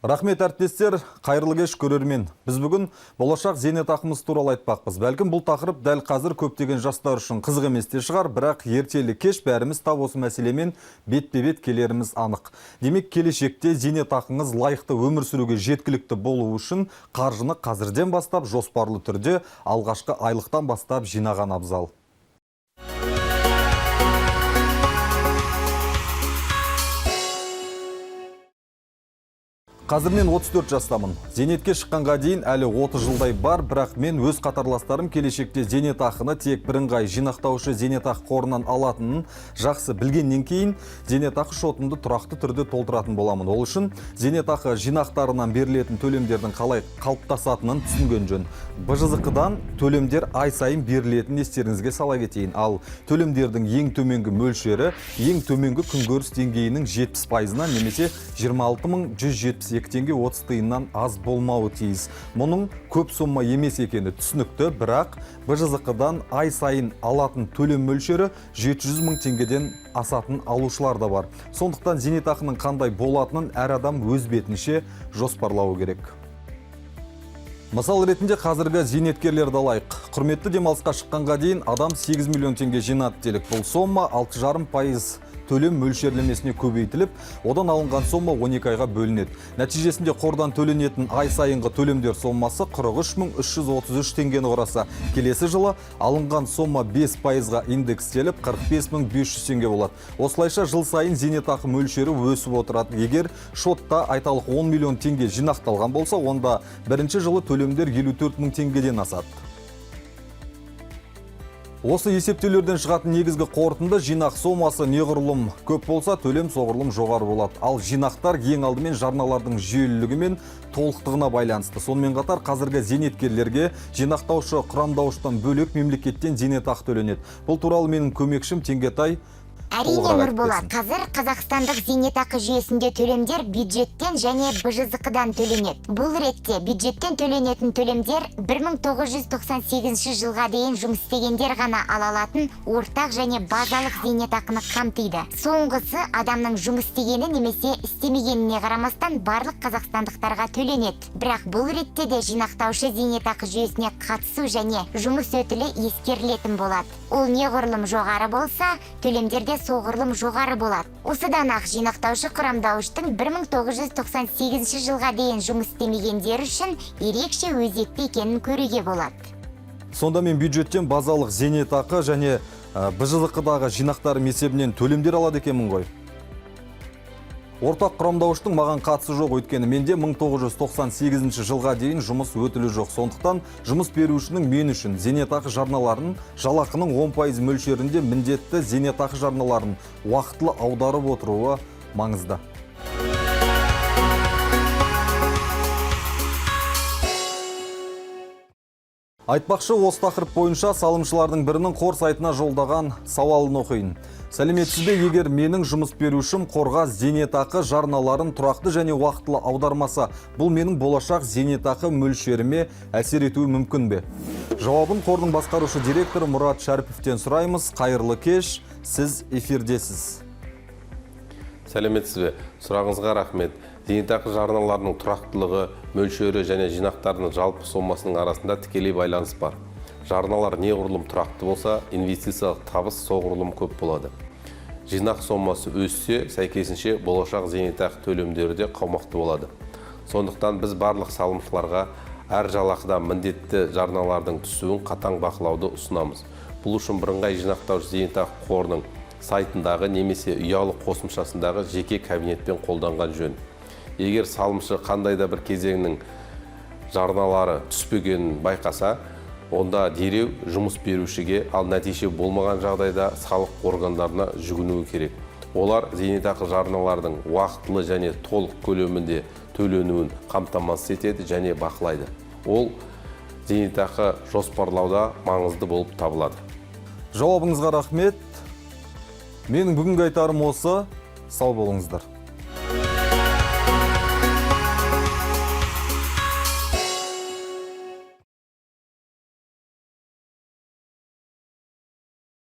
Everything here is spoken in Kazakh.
Рахмет әріптестер, қайырлы кеш көрермен. Біз бүгін болашақ зейнетақымыз туралы айтпақпыз. Бәлкім бұл тақырып дәл қазір көптеген жастар үшін қызық емес те шығар, бірақ ертелі кеш бәріміз тап осы мәселемен бетпе-бет келеріміз анық. Демек, келешекте зейнетақыңыз лайықты өмір сүруге жеткілікті болу үшін қаржыны қазірден бастап жоспарлы түрде алғашқы айлықтан бастап жинаған абзал. Қазір мен 34 жастамын. Зейнетке шыққанға дейін әлі 30 жылдай бар, бірақ мен өз қатарластарым келешекте зейнетақыны тек бірыңғай жинақтаушы зейнетақы қорынан алатынын жақсы білгеннен кейін зейнетақы шотымды тұрақты түрде толтыратын боламын. Ол үшін зейнетақы жинақтарынан берілетін төлемдердің қалай қалыптасатынын түсінген жөн. БЖЗК-дан төлемдер ай сайын берілетін естеріңізге сала кетейін. Ал төлемдердің ең төменгі мөлшері ең төменгі күнкөріс деңгейінің 70%-нан немесе 26.172 теңге 30 тиыннан аз болмауы тиіс. Мұның көп сомма емес екені түсінікті, бірақ БЖЗК-дан ай сайын алатын төлем мөлшері 700 мың теңгеден асатын алушылар да бар. Сондықтан зейнетақының қандай болатынын әр адам өз бетінше жоспарлауы керек. Мысал ретінде қазіргі зейнеткерлерді алайық. Құрметті демалысқа шыққанға дейін адам 8 миллион теңге жинады делік. Бұл сомма 6,5% төлем мөлшерлемесіне көбейтіліп, одан алынған сомма 12 айға бөлінеді. Нәтижесінде қордан төленетін ай сайынғы төлемдер соммасы 43.333 теңгені құраса, келесі жылы алынған сомма 5%-ға индекстеліп 45.500 теңге болады. Осылайша жыл сайын зейнетақы мөлшері өсіп отырады. Егер шотта айталық 10 миллион теңге жинақталған болса, онда бірінші жылы төлемдер 54 мың теңгеден асады. Осы есептеулерден шығатын негізгі қорытынды жинақ сомасы неғұрлым көп болса, төлем соғұрлым жоғары болады. Ал жинақтар ең алдымен жарналардың жүйелілігі мен толықтығына байланысты. Сонымен қатар қазіргі зейнеткерлерге жинақтаушы құрамдауыштан бөлек мемлекеттен зейнетақы төленеді. Бұл туралы менің көмекшім Теңгетай Әрине Нұрболат, қазір Қазақстандық зейнетақы жүйесінде төлемдер бюджеттен және БЖЗК-дан төленеді. Бұл ретте бюджеттен төленетін төлемдер 1998 жылға дейін жұмыс істегендер ғана ала алатын ортақ және базалық зейнетақыны қамтиды. Соңғысы адамның жұмыс істегені немесе істемегеніне қарамастан барлық қазақстандықтарға төленеді. Бірақ бұл ретте де жинақтаушы зейнетақы жүйесіне қатысу және жұмыс өтілі ескерілетін болады. Ол неғұрлым жоғары болса, төлемдерде соғұрлым жоғары болады. Осыдан ақ жинақтаушы құрамдауыштың 1998 жылға дейін жұмыс істемегендер үшін ерекше өзекті екенін көруге болады. Сонда мен бюджеттен базалық зейнетақы және БЖЗК-дағы жинақтарым есебінен төлемдер алады екенмін ғой. Ортақ құрамдауыштың маған қатысы жоқ, өйткені менде 1998 жылға дейін жұмыс өтілі жоқ. Сондықтан жұмыс берушінің мен үшін зейнетақы жарналарын жалақының 10% мөлшерінде міндетті зейнетақы жарналарын уақытылы аударып отыруы маңызды. Айтпақшы, осы тақырып бойынша салымшылардың бірінің қор сайтына жолдаған сауалын оқиын. Сәлеметсіз бе, егер менің жұмыс берушім қорға зейнетақы жарналарын тұрақты және уақытылы аудармаса, бұл менің болашақ зейнетақы мөлшеріме әсер етуі мүмкін бе? Жауабын қордың басқарушы директоры Мұрат Шәріповтен сұраймыз. Қайырлы кеш, сіз эфирдесіз. Сәлеметсіз бе? Сұрағыңызға рахмет. Зейнетақы жарналарының тұрақтылығы, мөлшері және жинақтарының жалпы сомасының арасында тікелей байланыс бар. Жарналар неғұрлым тұрақты болса, инвестициялық табыс соғұрлым көп болады. Жинақ сомасы өссе, сәйкесінше болашақ зейнетақы төлемдері де қомақты болады. Сондықтан біз барлық салымшыларға әр жалақыда міндетті жарналардың түсуін қатаң бақылауды ұсынамыз. Бұл үшін бірыңғай жинақтаушы зейнетақы қорының сайтындағы немесе ұялы қосымшасындағы жеке кабинетпен қолданған жөн. Егер салымшы қандай да бір кезеңнің жарналары түспегенін байқаса, онда дереу жұмыс берушіге, ал нәтиже болмаған жағдайда салық органдарына жүгінуі керек. Олар зейнетақы жарналардың уақытылы және толық көлемінде төленуін қамтамасыз етеді және бақылайды. Ол зейнетақы жоспарлауда маңызды болып табылады. Жауабыңызға рахмет. Менің бүгінгі айтарым осы. Сау болыңыздар.